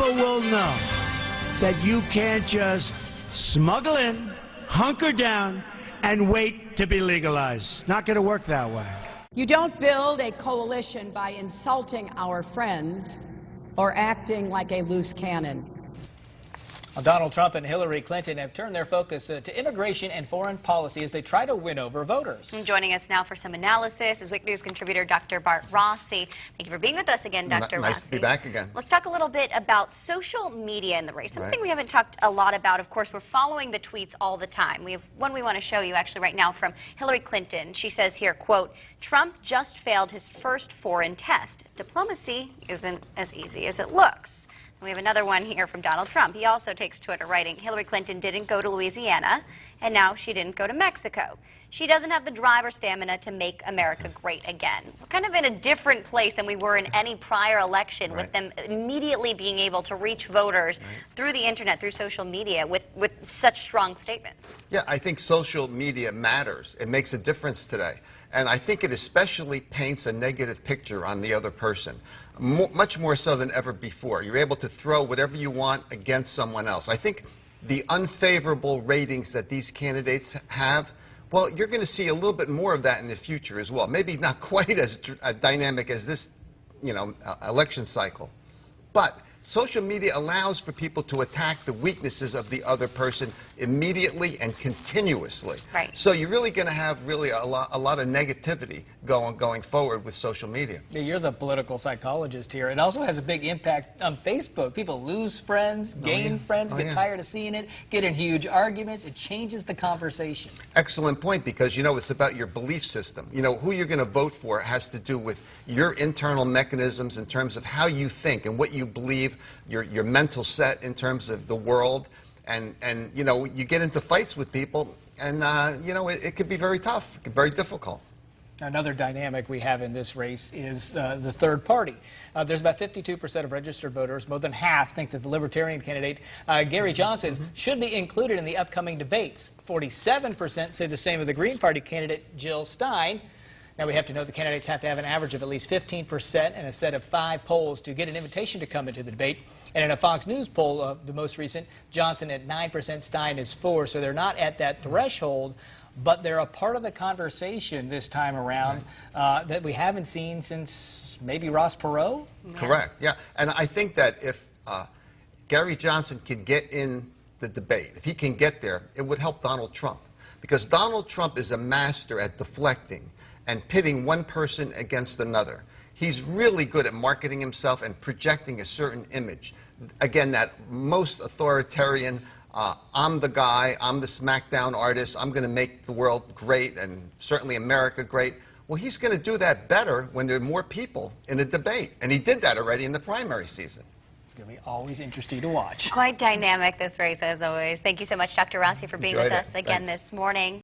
people will know that you can't just smuggle in, hunker down, and wait to be legalized. Not going to work that way. You don't build a coalition by insulting our friends or acting like a loose cannon. Donald Trump and Hillary Clinton have turned their focus to immigration and foreign policy as they try to win over voters. And joining us now for some analysis is Week News contributor Dr. Rossi. Thank you for being with us again, Dr. Rossi. Nice to be back again. Let's talk a little bit about social media in the race. Something we haven't talked a lot about. Of course, we're following the tweets all the time. We have one we want to show you actually right now from Hillary Clinton. She says here, quote, "Trump just failed his first foreign test. Diplomacy isn't as easy as it looks." We have another one here from Donald Trump. He also takes Twitter writing, "Hillary Clinton didn't go to Louisiana, and now she didn't go to Mexico. She doesn't have the drive or stamina to make America great again." We're kind of in a different place than we were in any prior election, with them immediately being able to reach voters through the internet, through social media, with such strong statements. Yeah, I think social media matters. It makes a difference today. And I think it especially paints a negative picture on the other person, much more so than ever before. You're able to throw whatever you want against someone else. I think the unfavorable ratings that these candidates have, well, you're going to see a little bit more of that in the future as well. Maybe not quite as dynamic as this, election cycle. But social media allows for people to attack the weaknesses of the other person immediately and continuously. Right. So you're really going to have a lot of negativity going forward with social media. Yeah, you're the political psychologist here. It also has a big impact on Facebook. People lose friends, gain friends, get tired of seeing it, get in huge arguments. It changes the conversation. Excellent point, because, it's about your belief system. Who you're going to vote for has to do with your internal mechanisms in terms of how you think and what you believe, your mental set in terms of the world. And you get into fights with people, and, it could be very tough, very difficult. Another dynamic we have in this race is the third party. There's about 52% of registered voters, more than half, think that the Libertarian candidate, Gary Johnson, should be included in the upcoming debates. 47% say the same of the Green Party candidate, Jill Stein. Now, we have to note the candidates have to have an average of at least 15% in a set of 5 polls to get an invitation to come into the debate. And in a Fox News poll, the most recent, Johnson at 9%, Stein is 4%. So they're not at that threshold, but they're a part of the conversation this time around that we haven't seen since maybe Ross Perot. Correct, yeah. And I think that if Gary Johnson can get in the debate, if he can get there, it would help Donald Trump. Because Donald Trump is a master at deflecting and pitting one person against another. He's really good at marketing himself and projecting a certain image. Again, that most authoritarian, I'm the guy, I'm the smackdown artist, I'm going to make the world great and certainly America great. Well, he's going to do that better when there are more people in a debate. And he did that already in the primary season. It's going to be always interesting to watch. Quite dynamic, this race, as always. Thank you so much, Dr. Rossi, for being with us again this morning.